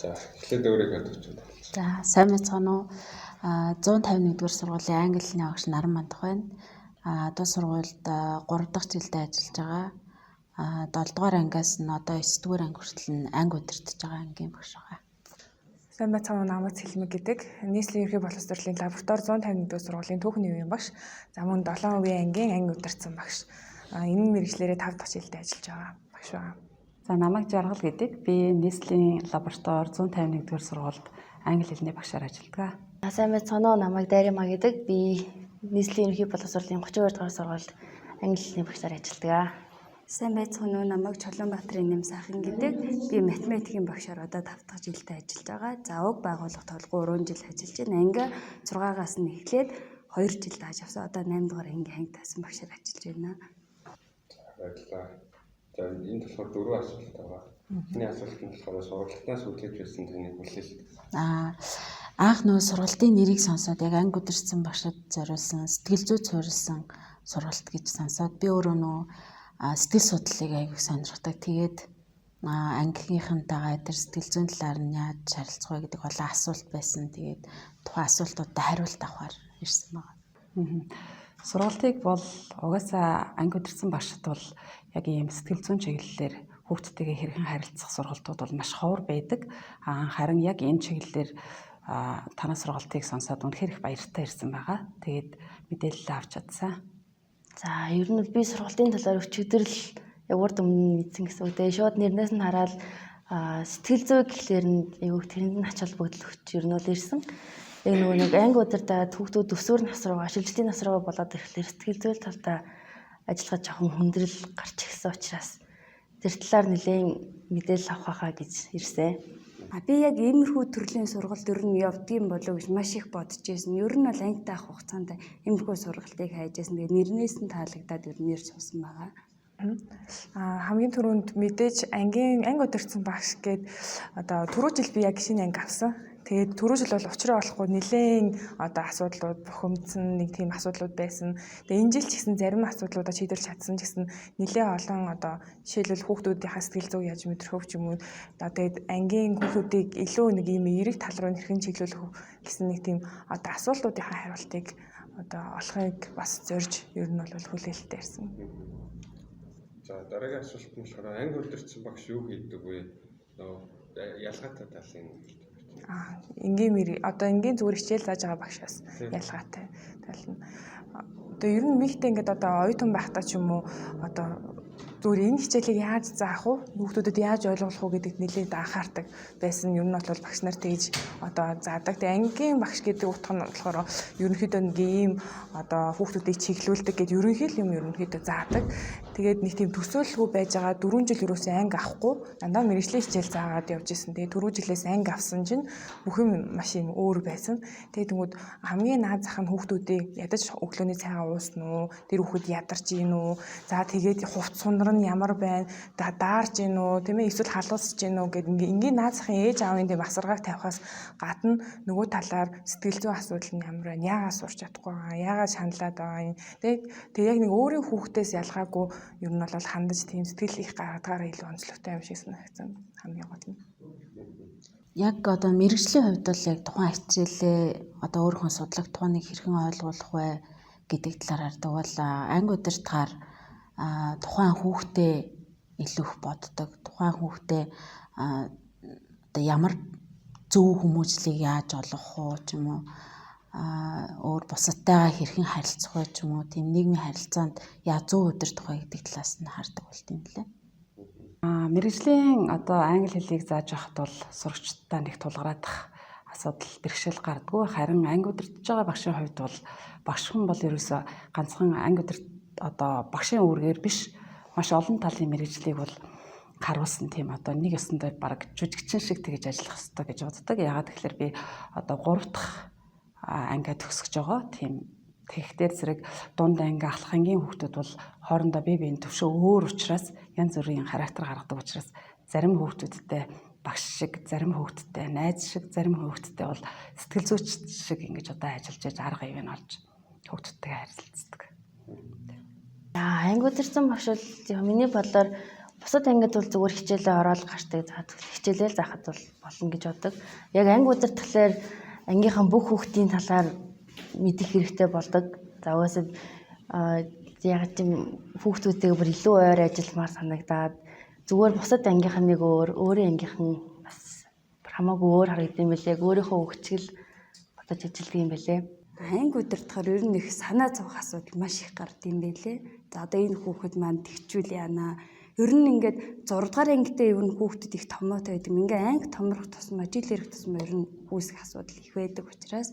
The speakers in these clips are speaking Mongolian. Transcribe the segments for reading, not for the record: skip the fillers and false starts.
За эхлээд өөрийгөө төвчүүд. За сайн мэцгаана уу? 151-р сургуулийн англи хэлний багш Наран Мандах байна. Одоо сургуульд 3 дахь жилдээ ажиллаж байгаа. 7 дугаар ангиас нь одоо 9 дугаар анги хүртэл нь анги удирдах байгаа ангийн багш байгаа. Сайн байцгаана уу? Намайг Цэлмэг гэдэг. Нийслэлийн ерхий боловсролын лаборатори 151-р сургуулийн түүхний үеийн багш. За мөн 7 үеийн ангийн анги удирдсан багш. Энэ мэргэжлэрээ 5 дахь жилдээ ажиллаж байгаа багш байгаа. За намайг Жаргал гэдэг. Би нийслэлийн лаборатори 151-р сургуульд англи хэлний багшаар ажилладаг. Сайн байцгаана уу? Намайг Дарима гэдэг. Би нийслэлийн ерхий боловсролын 32 дугаар сургуульд англи хэлний багшаар ажилладаг. Сайн байцгаана уу? Намайг Чулуунбаатарын Нэм Сахин гэдэг. Би математикийн багшаар одоо 5 дахь жилдээ ажиллаж байгаа. За уг байгууллага толгой 3 жил ажиллаж байна. Анги 6-аас нь эхлээд 2 жил дааж авсан. Одоо 8 дугаар анги анги таасан багшаар ажиллаж байна. Баярлалаа. За энэ болохоор 4 асуулт байгаа. Эхний асуулт нь болохоор сургалтаас үлдэж байсан түүнийг хүлээлт. Анх нөгөө сургалтын нэрийг сонсоод яг анги удирдсан багшид зориулсан сэтгэл зүйд суурилсан сургалт гэж сонсоод би өөрөө нөгөө сэтгэл судлалыг аягүй сонирхдаг. Тэгээд ангийнхантайгаа тэр сэтгэл зүйн талаар нь яаж харилцах вэ гэдэг олон асуулт байсан. Тэгээд тухайн асуултуудад хариулт авахар ирсэн байна. Сургалтыг бол угаасаа анги удирдсан багшд бол яг ийм сэтгэл зүйн чиглэлээр хүүхдтэйгээ хэрхэн харилцах сургалтууд бол маш ховор байдаг. Харин яг энэ чиглэлээр танай сургалтыг сонсоод үнэхээр их баяртай ирсэн байгаа. Тэгээд мэдээлэл авч чадсан. За ер нь би сургалтын талаар өчигдөр л яг урд өмнө мэдсэн гэсэн үг. Тэгээ шууд нэрнээс нь хараад сэтгэл зүй гэхлээр нь айгүй тэрэнд нь ач холбогдол өгч ер нь бол ирсэн. Яг нөгөө нэг анги удирдаад хүүхдүүд өсвөр нас руу, шилжилтийн нас руу болоод ирэхлээр сэтгэл зүйн талдаа ажиллахад жоохон хүндрэл гарч ирсэн учраас тэр талаар нэлээд мэдээлэл авах хаа гэж ирсэн. Би яг иймэрхүү төрлийн сургалт ер нь явдгийн болов гэж маш их бодож байсан. Ер нь бол ангитай авах хугацаанд иймэрхүү сургалтыг хайж байсан. Тэгээ нэрнээс нь таалагдаад ер нь нэр суусан байгаа. Хамгийн түрүүнд мэдээж анги удирдсан багш гээд одоо түрүү жил би яг шинэ анги авсан. Тэгээд түрүү жил бол учраа болохгүй нэлээд одоо асуудлууд бухимдсан нэг тийм асуудлууд байсан. Тэгээд энэ жил ч гэсэн зарим асуудлуудаа шийдвэрлэж чадсан ч гэсэн нэлээд олон одоо жишээлбэл хүүхдүүдийнхээ сэтгэл зүйг яаж мэдрэх ч юм уу. Тэгээд ангийн хүүхдүүдийг илүү нэг юм эерэг тал руу хэрхэн чиглүүлэх гэсэн нэг тийм одоо асуултуудынхаа хариултыг одоо олохыг бас зорж ер нь бол хүлээлттэй ирсэн. За дараагийн асуулт нь болохоор анги удирдсан багш юу хийдэг вэ? Ялгаатай талын Энгийн одоо энгийн зүгээр хичээл зааж байгаа багшаас ялгаатай тал нь. Одоо ер нь михтэй ингээд одоо оюутан байхдаа ч юм уу одоо зүгээр энэ хичээлийг яаж заах вэ? Хүүхдүүдэд яаж ойлгуулах вэ гэдэгт нэлээд анхаардаг байсан. Ер нь бол багш нар тэгж одоо заадаг. Тэгээ ангийн багш гэдэг утга нь болохоор ерөнхийдөө нэг юм одоо хүүхдүүдийг чиглүүлдэг гэдэг ерөнхийдөө заадаг. Тэгээд нэг тийм төсөөлөлгүй байж байгаа 4 жил юусэн анги авахгүй дандаа мэргэжлийн хичээл заагаад явж исэн. Тэгээд 4 жилээс анги авсан чинь бүх юм маш юм өөр байсан. Тэгээд тэгмүүд хамгийн наад зах нь хүүхдүүдийг ядаж өглөөний цайгаа уусна уу? Тэр хүүхэд ядарч ийн үү? За тэгээд хувц сундар нь ямар байна? Даарж ийн үү? Тийм ээ эсвэл халуусч ийн үү гэдэг ингийн наад захын ээж аавын тийм асаргааг тавихаас гадна нөгөө талаар сэтгэл зүйн асуудал нь ямар байна? Яагаад сурч чадахгүй байгаа? Яагаад шаналаад байгаа юм? Тэгээд яг нэг өөрийн хүүхдээс ялгаагүй ер нь бол хандаж тийм сэтгэл их гаргадагаараа илүү онцлогтой юм шиг санагдсан хамгийн гол нь. Яг одоо мэргэжлийн хувьд бол яг тухайн хичээлээ одоо өөрийнхөө судлах тухайг хэрхэн ойлгуулах вэ гэдэг талаар хардаг бол анги удирдахаар тухайн хүүхдээ илүү их боддог. Тухайн хүүхдээ одоо ямар зөв хүмүүжлийг яаж олгох уу ч юм уу өөр бусадтайгаа хэрхэн харилцах вэ ч юм уу тийм нийгмийн харилцаанд яаж зөв удирдах вэ гэдэг талаас нь хардаг болт юм лээ. Мэргэжлийн одоо англи хэлийг зааж авахд бол сурагчдаа нэг тулгараадах асуудал бэрхшээл гардаггүй. Харин анги удирдах байгаа багшийн хувьд бол багш хүн бол ерөөсөө ганцхан анги одоо багшийн үүргээр биш маш олон талын мэргэжлийг бол харуулсан тийм одоо нэг ёсондоо баг жүжигчин шиг тэгж ажиллах хэрэгтэй гэж боддог. Яагаад тэгэхээр би одоо 3 дахь ангиа төгсөж байгаа. Тийм тэгэхдээ зэрэг дунд анги ахлах ангийн хүүхдүүд бол хоорондоо бие биеийн төвшөө өөр учраас янз бүрийн характер гаргадаг учраас зарим хүүхдүүдтэй багш шиг, зарим хүүхдтэй найз шиг, зарим хүүхдтэй бол сэтгэл зүйч шиг ингэж одоо ажиллаж яаж арга ивэн олж хүүхдүүдтэйгээ харилцдаг. Анги удирдсан багш бол миний бодлоор Бусад ангид бол зүгээр хичээлээ ороод гардаг. За хичээлээ заахад бол болно гэж боддог. Яг анги удирдах талаар ангийнхан бүх хүүхдийн талаар мэдэх хэрэгтэй болдог. За угаасаа яг тийм хүүхдүүдтэйг бүр илүү ойр ажилламаар санагдаад зүгээр бусад ангийнхан нэг өөрийн ангийнхан бас хамаагүй өөр харагдсан байлээ. Өөрийнхөө хөгжил бодож ажилладаг юм байлээ. Анги удирдахаар ер нь их санаа зовх асуудал маш их гардаг юм байлээ. За одоо энэ хүүхэд маань тэгчүүл яана. Ер нь ингээд 6 дугаар ангитай ер нь хүүхдэд их томоотой байдаг. Ингээ анги томрох тусмаа, жил ирэх тусмаа ер нь үүсэх асуудал их байдаг учраас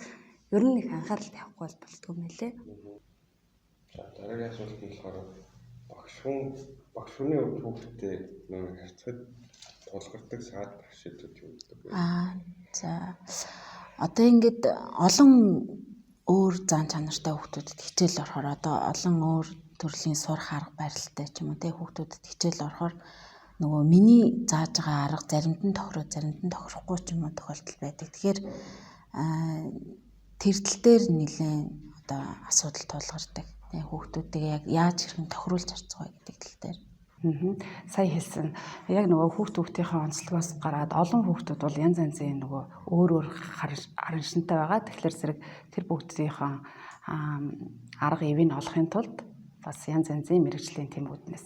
ер нь их анхаарал тавихгүй болтгоо юм байлээ. За дараагийн асуулт нь болохоор багш хүний хувьд хүүхдтэй нэг харьцахад тулгардаг саад багш шийдвэр юу гэдэг вэ? За одоо ингээд олон өөр зан чанартай хүүхдүүдэд хичээл орохоор одоо олон өөр төрлийн сурах арга барилтай ч юм уу те хүүхдүүдэд хичээл орохоор нөгөө миний зааж байгаа арга заримд нь тохироо заримд нь тохирохгүй ч юм уу тохиолдол байдаг. Тэгэхээр тэр тал дээр нэлээд одоо асуудал тулгардаг. Тэгээ хүүхдүүдийг яг яаж хэрхэн тохируулж харцгаа гэдэг тал дээр. Сая хэлсэн. Яг нөгөө хүүхдүүдийнхээ онцлогоос гараад олон хүүхдүүд бол янз янзын нөгөө өөр харин шинтэй байгаа. Тэгэхээр зэрэг тэр бүгдийнхээ арга ивийг олохын тулд бас янз янзын мэрэгжлийн тэмүүднээс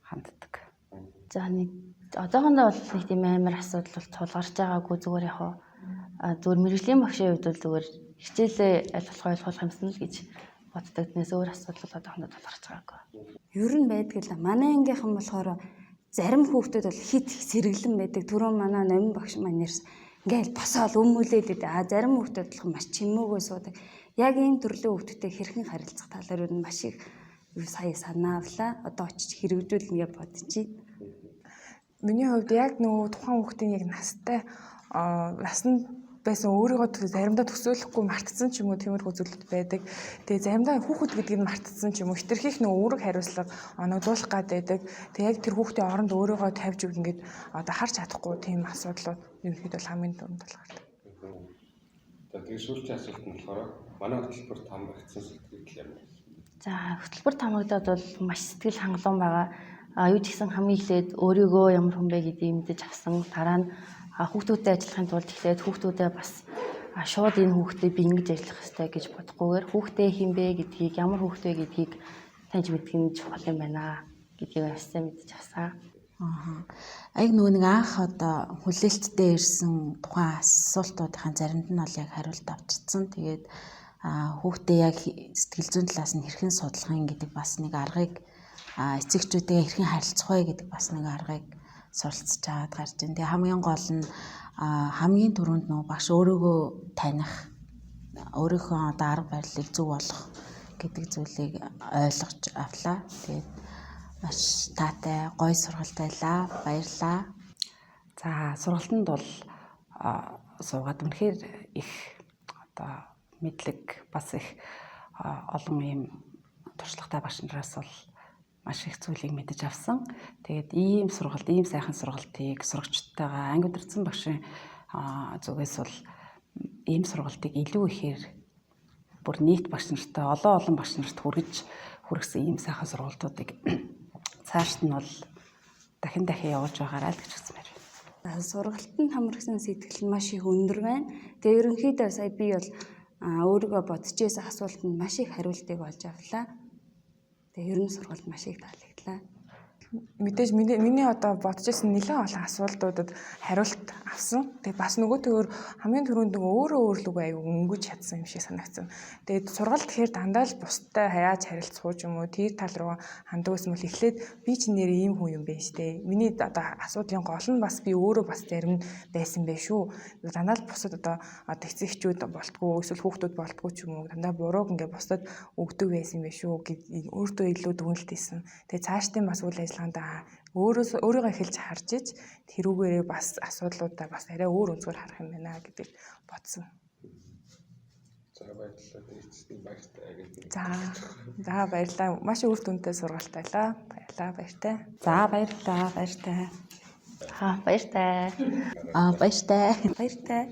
ханддаг. За нэг одоохондоо бол нэг тийм амар асуудал бол тулгарч байгаагүй зүгээр яг зүгээр мэрэгжлийн багшийн хувьд бол зүгээр хичээлээ аль болох ойлгох юмсан л гэж боддог. Тэрнээс өөр асуудал одоохондоо тулгарч байгаагүй. Ер нь байдаг л манай ангийнхан болохоор зарим хүүхдүүд бол хит сэргэлэн байдаг. Түрүү манай номин багш маань нэрс ингээл босоол өмүүлээд байдаг. Зарим хүүхдүүд бол маш чимээгөө суудаг. Яг энэ төрлийн хүүхдүүдтэй хэрхэн харилцах талаар ер нь маш их сая санаавлаа. Одоо очиж хэрэгжүүлнэ гэж бодож байна. Миний хувьд яг нөгөө тухайн хүүхдийн яг насанд байсан өөрийгөө заримдаа төсөөлөхгүй мартцсан ч юм уу тиймэрхүү зүйлүүд байдаг. Тэгээ заримдаа хүүхэд гэдгийг нь мартцсан ч юм уу хитрхийх нөгөө үүрэг хариуцлага оногдуулах гад байдаг. Тэгээ яг тэр хүүхдийн оронд өөрийгөө тавьж үг ингээд одоо харж чадахгүй тийм асуудлууд ерөнхийдөө бол хамгийн түрүүнд тулгардаг. За тэгээ сүүлчийн асуулт нь болохоор манай хөтөлбөр том багцсан сэтгэл юм. За хөтөлбөр тамагдаад бол маш сэтгэл хангалуун байгаа. Юу ч гэсэн хамгийн эхлээд өөрийгөө ямар хүн бэ гэдгийг мэдэж авсан. Дараа нь хүүхдүүдтэй ажиллахын тулд эхлээд хүүхдүүдээ бас шууд энэ хүүхдэд би ингэж ажиллах хэрэгтэй гэж бодохгүйгээр хүүхдээ хин бэ гэдгийг ямар хүүхдээ гэдгийг таньж мэдэх нь чухал юм байна гэдгийг авсан мэдэж авсан. Яг нөгөө нэг анх одоо хүлээлттэй ирсэн тухайн асуултуудын заримд нь бол яг хариулт авчирсан. Тэгээд хүүхдээ яг сэтгэл зүйн талаас нь хэрхэн судлах юм гэдэг бас нэг аргыг эцэгчүүдээ хэрхэн харилцах вэ гэдэг бас нэг аргыг суралцж аваад гарч байна. Тэгээ хамгийн гол нь хамгийн түрүүнд нөгөө багш өөрийгөө таних, өөрийнхөө одоо арга барилыг зөв болгох гэдэг зүйлийг ойлгож авлаа. Тэгээд маш таатай, гоё сургалт байлаа. Баярлалаа. За сургалтанд бол суугаад үнэхээр их одоо мэдлэг бас их олон юм туршлагатай багш нараас бол маш их зүйлийг мэдэж авсан. Тэгээд ийм сургалт, ийм сайхан сургалтыг сурагчдтайгаа анги удирдсан багшийн зүгээс бол ийм сургалтыг илүү ихээр бүр нийт багш нартай олон багш нарт хүргэсэн ийм сайхан сургалтуудыг цаашд нь бол дахин явуулж байгаарай л гэж хэлмээр байна. Сургалтанд хамрагсан сэтгэл нь маш их өндөр байна. Тэгээ ерөнхийдөө сая би бол өөрийгөө бодож байсан асуултанд маш их хариултыг олж авлаа. Тэгээ ер нь сургалт маш их таалагдлаа. Мэдээж миний одоо бодож ирсэн нэлээд олон асуултуудад хариулт авсан. Тэгээ бас нөгөөтэйгөр хамгийн түрүүнд өөрөө өөрлөгөө аяг өнгөж чадсан юм шиг санагдсан. Тэгээд сургалт гэхээр дандаа л бусдад хаяаж харилцах юм уу тэр тал руу ханддаг гэсэн мөл эхлээд би ч нэр ийм хүн юм байна штэ. Миний одоо асуудлын гол нь бас би өөрөө бас зарим байсан байх шүү. Дандаа л бусдад одоо эцэгчүүд болтгоо эсвэл хүүхдүүд болтгоо ч юм уу дандаа бурууг ингээ бусдад өгдөг байсан байх шүү гэд өөртөө илүү дүгнэлт хийсэн. Тэгээ цаашдын бас үйл өөрийгөө эхэлж харж иж тэрүүгээрээ бас асуудлуудаа бас арай өөр өнцгөр харах юм байна гэдгийг бодсон. За баярлалаа. Эцэстний баяртай гэдэг. За баярлалаа. Маш үр дүнтэй сургалт байлаа. Баярлалаа, баяртай. За баярлалаа, баяртай. Баяртай. Баяртай. Баяртай.